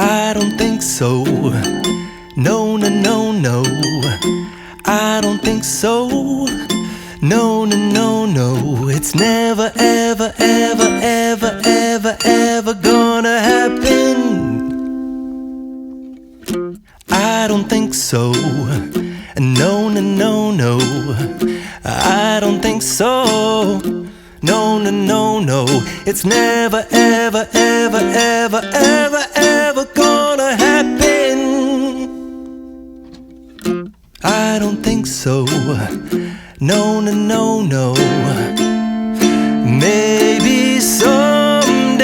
I don't think so. No, no, no, no. I don't think so. No, no, no, no. It's never, ever, ever, ever, ever, ever gonna happen. I don't think so. No, no, no, no. I don't think so. No, no, no, no. It's never, ever, ever, ever, ever, ever gonna happen. I don't think so. No, no, no, no. Maybe someday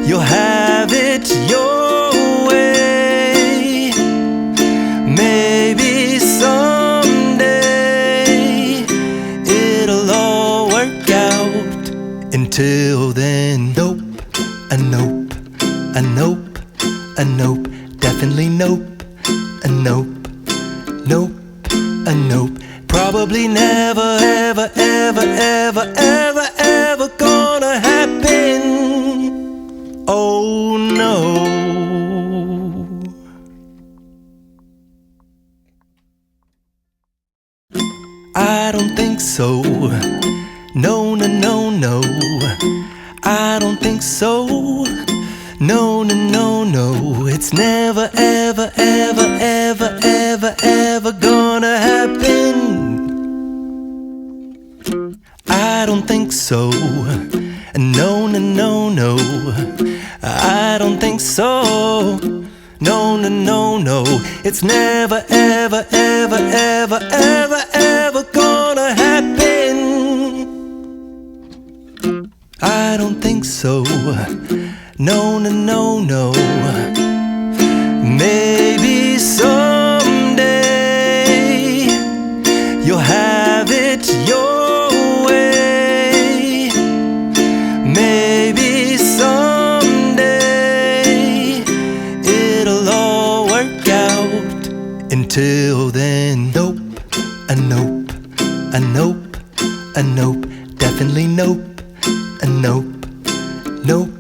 you'll have it your way. Maybe someday it'll all work out. Until then, nope, a nope, a nope, a nope, definitely nope, a nope, nope, a nope. Probably never, ever, ever, ever, ever, ever gonna happen. Oh no. I don't think so. No, no, no, no. I don't think so. No, no, no, no. It's never, ever, ever, ever, ever, ever gonna happen. I don't think so. No, no, no, no. I don't think so. No, no, no, no. It's never, ever, ever, ever, ever, ever gonna happen. I don't think so. No, no, no, no. Maybe someday you'll have it your way. Maybe someday it'll all work out. Until then, nope, a nope, a nope, a nope, definitely nope, a nope, nope,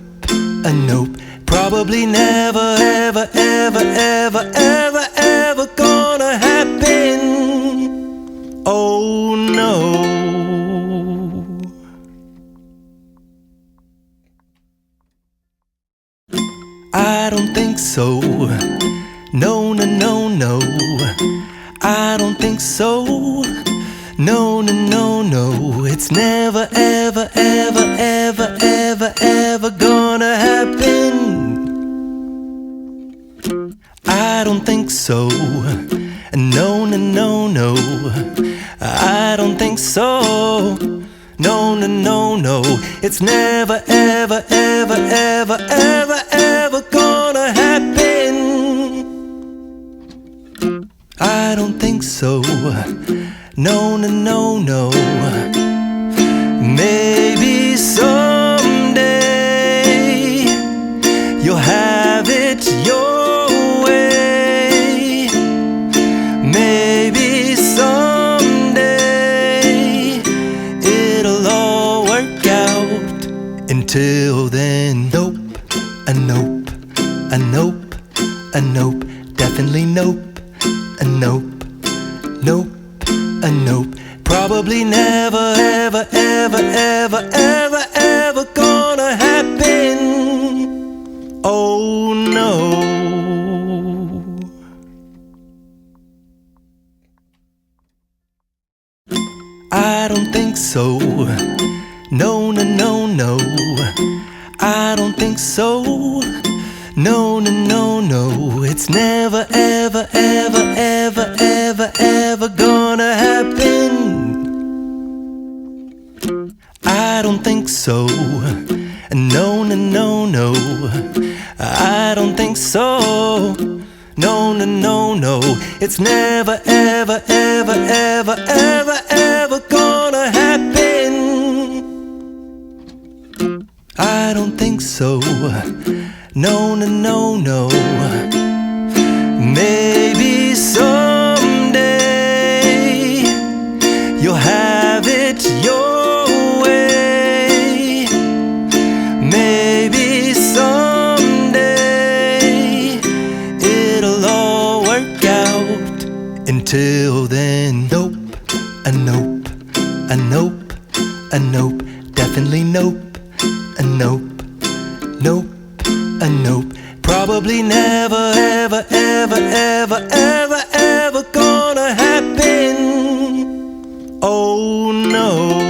a nope. Probably never, ever, ever, ever, ever, ever gonna happen. Oh no. I don't think so. No, no, no, no. I don't think so. No, no, no, no. It's never, ever, ever, ever, ever, ever gonna happen. I don't think so. No, no, no, no. I don't think so. No, no, no, no. It's never, ever, ever, ever, ever, ever gonna happen. I don't think so. No, no, no, no. Maybe someday you'll have it your way. Maybe someday it'll all work out. Until then, nope, a nope, a nope, a nope, definitely nope, a nope, nope, a nope. Probably never, ever, ever, ever, ever, ever gonna happen. Oh no. I don't think so. No, no, no, no. I don't think so. No, no, no, no. It's never, ever, ever, ever, ever, ever gonna happen. I don't think so. No, no, no, no. I don't think so. No, no, no, no. It's never, ever, ever, ever, ever, ever gonna happen. I don't think so. No, no, no, no. Maybe someday you'll have it your way. Maybe someday Until then, nope, a nope, a nope, a nope, definitely nope, a nope, nope, a nope. Probably never, ever, ever, ever, ever, ever gonna happen. Oh no.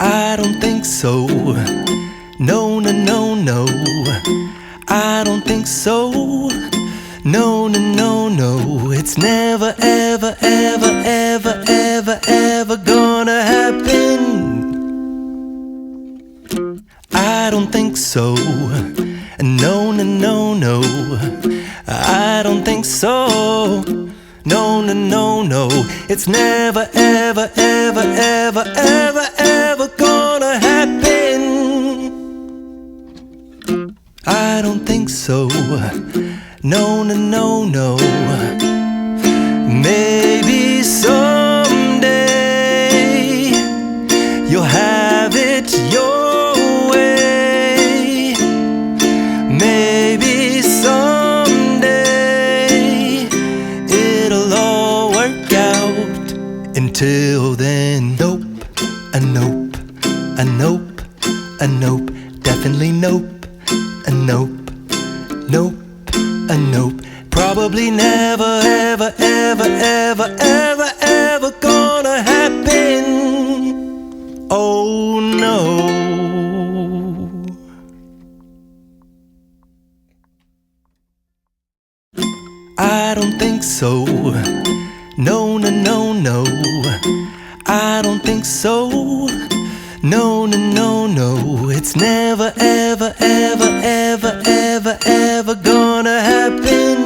I don't think so. No, no, no, no. I don't think so. No, no, no, no. It's never, ever, ever, ever, ever, ever gonna happen. I don't think so. No, no, no, no. I don't think so. No, no, no, no. It's never, ever, ever, ever, ever, ever gonna happen. I don't think so. No, no, no, no. Maybe someday you'll have it your way. Maybe someday it'll all work out. Until then, nope, a nope, a nope, a nope, definitely nope, a nope, nope, a nope. Probably never, ever, ever, ever, ever, ever gonna happen. Oh no. I don't think so. No, no, no, no. I don't think so. No, no, no, no. It's never, ever, ever, ever, ever, ever gonna happen.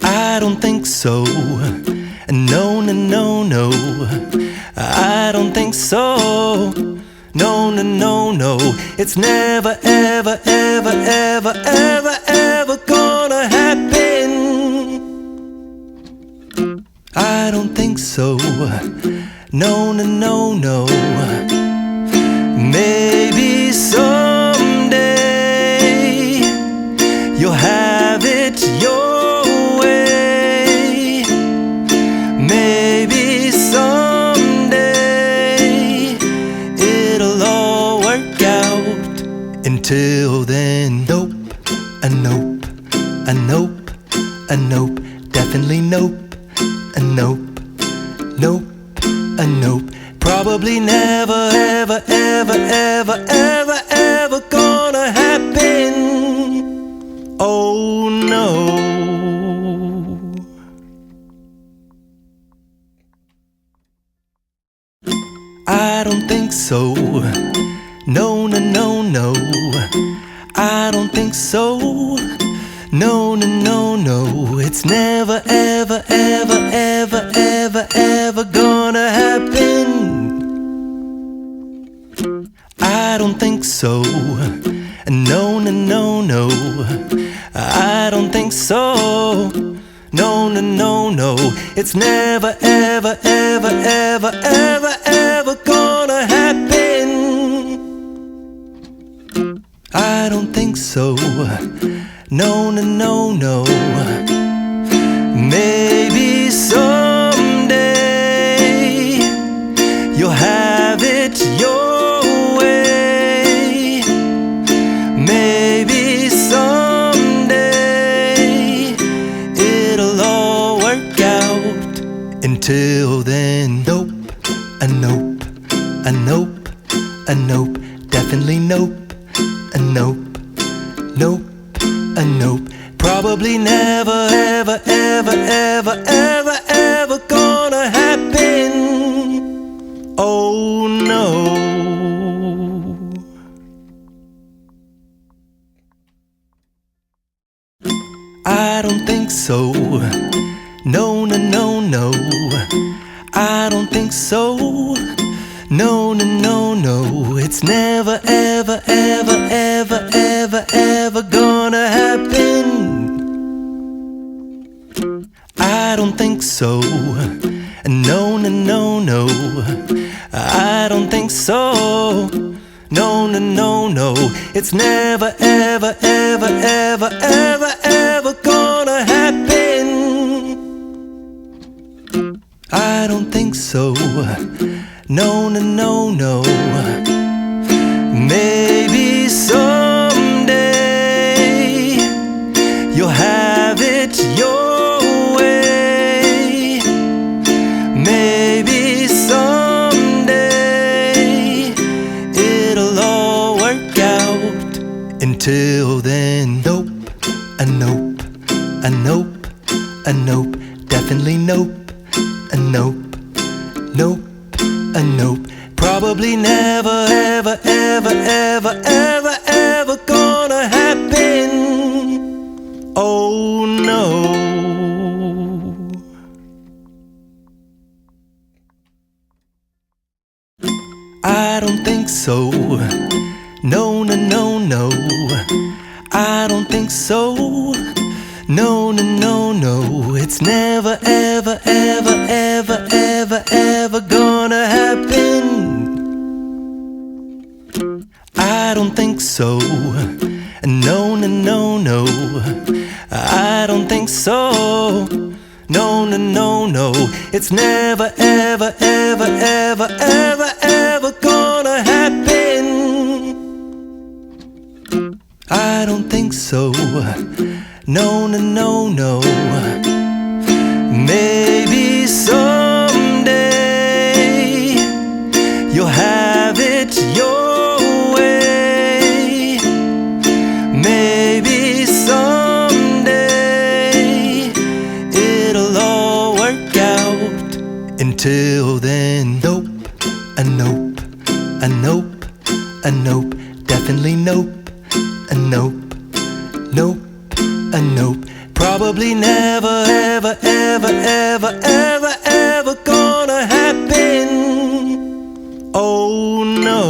I don't think so. No, no, no, no. I don't think so. No, no, no, no. It's never, ever, ever, ever, ever, ever gonna happen. I don't think so. No, no, no, no. Maybe someday you'll have it your way. Maybe someday it'll all work out. Until then, nope, a nope, a nope, a nope, definitely nope, a nope, nope, a nope. Probably never, ever, ever, ever, ever, ever gonna happen. Oh no. I don't think so. No, no, no, no. I don't think so. No, no, no, no. It's never, ever, ever, ever, ever, ever gonna happen. I don't think so. No, no, no, no. I don't think so. No, no, no, no. It's never, ever, ever, ever, ever, ever gonna happen. I don't think so. No, no, no, no. Maybe someday you'll have it your way. Maybe someday it'll all work out. Until then, nope, a nope, a nope, a nope, definitely nope, a nope, nope, a nope. Probably never, ever, ever, ever, ever, ever gonna happen. Oh no. I don't think so. No, no, no, no. I don't think so. No, no, no, no. It's never, ever, ever, ever, ever, ever gonna happen. I don't think so. No, no, no, no. I don't think so. no, no, no, no. It's never, ever, ever, ever, ever, ever gonna happen. I don't think so. No, no, no, no. Maybe someday you'll have it your way. Maybe someday it'll all work out. Until then, nope, a nope, a nope, a nope, definitely nope, a nope, nope, a nope. Probably never, ever, ever, ever, ever, ever gonna happen. Oh no. I don't think so. No, no, no, no. I don't think so. No, no, no, no. It's never, ever, ever, ever, ever, ever gonna happen. I don't think so. No, no, no, no. I don't think so. No, no, no, no. It's never, ever, ever, ever, ever, ever gonna happen. I don't think so. No, no, no, no. Maybe someday you'll have it your way. Maybe someday it'll all work out. Until then, nope, a nope, a nope, a nope, definitely nope, a nope, nope, a nope. Probably never, ever, ever, ever, ever, ever gonna happen. Oh no.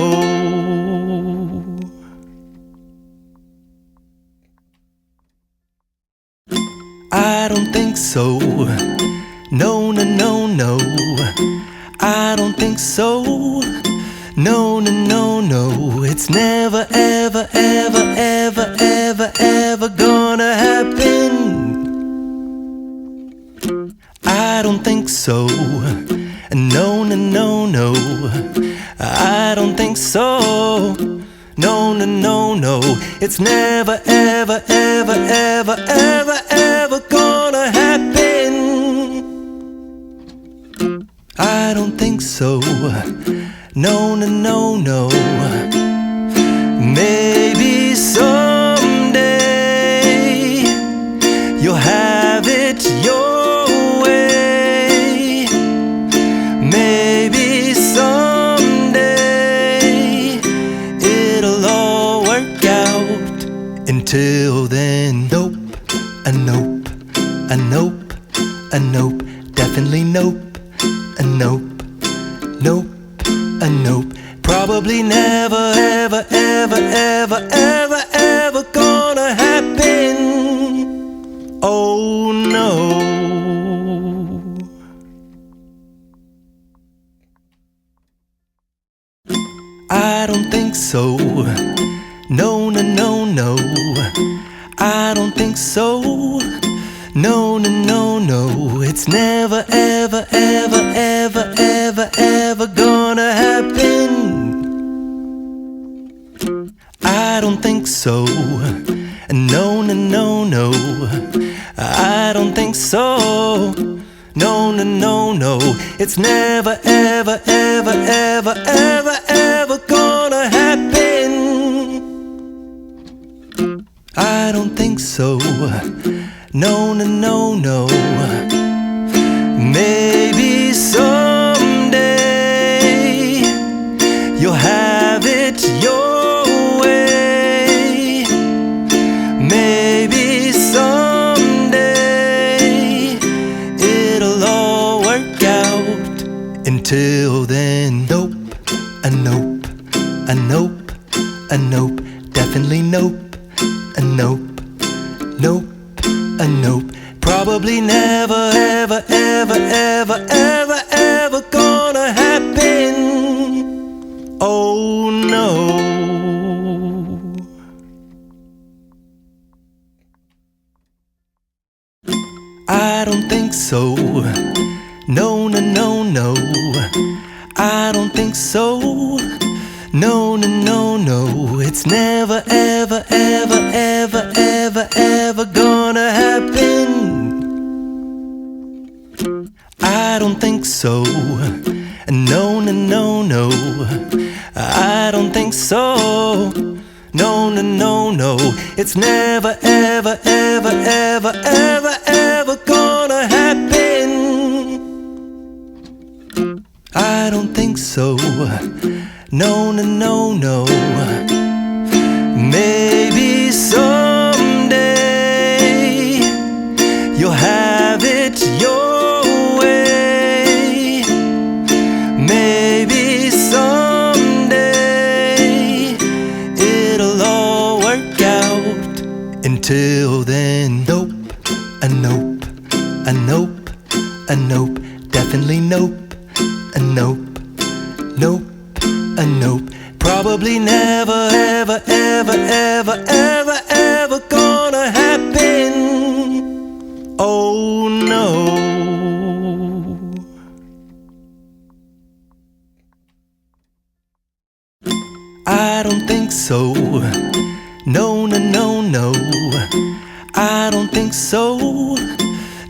I don't think so. No, no, no, no. I don't think so. No, no, no, no. It's never, ever, ever, ever, ever, ever gonna happen. I don't think so. No, no, no, no. I don't think so. No, no, no, no. It's never, ever, ever, ever, ever, ever gonna happen. I don't think so. No, no, no, no. Maybe someday you'll have it your way. Maybe someday it'll all work out. Until then, nope, a nope, a nope, a nope, definitely nope, a nope, nope, a nope. Probably never, ever, ever, ever, ever, ever gonna happen. Oh no. I don't think so. No, no, no, no. I don't think so. No, no, no, no. It's never, ever, ever, ever, ever, ever gonna happen. I don't think so. No, no, no, no. I don't think so. No, no, no, no. It's never, ever, ever, ever, ever, ever gonna happen. I don't think so. No, no, no, no. Maybe someday you'll have it your way. Maybe someday it'll all work out. Until then, nope, a nope, a nope, a nope, definitely nope, a nope, nope, a nope. Probably never, ever, ever, ever, ever, ever gonna happen. Oh no. so. No, no, no, no. I don't think so. No, no, no, no. It's never, ever, ever, ever, ever, ever gonna happen. I don't think so. No, no, no, no. I don't think so. No, no, no, no. It's never, ever, ever, ever, ever, ever gonna happen. I don't think so. No, no, no, no. Maybe someday you'll have it your way. Maybe someday it'll all work out. Until then, nope, a nope, a nope, a nope, definitely nope, a nope, nope, a nope. Probably never, ever, ever, ever, ever, ever gonna happen. Oh no. I don't think so. No, no, no, no. I don't think so.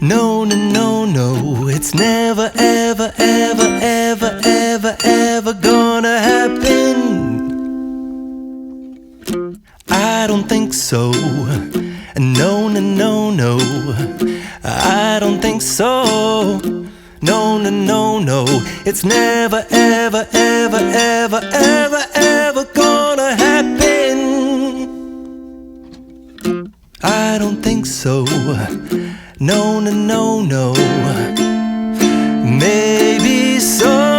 No, no, no, no. It's never, ever, ever, ever, ever, ever gonna happen. I don't think so. No, no, no, no. I don't think so. No, no, no, no. It's never, ever, ever, ever, ever, ever gonna happen. I don't think so. No, no, no, no. Maybe so.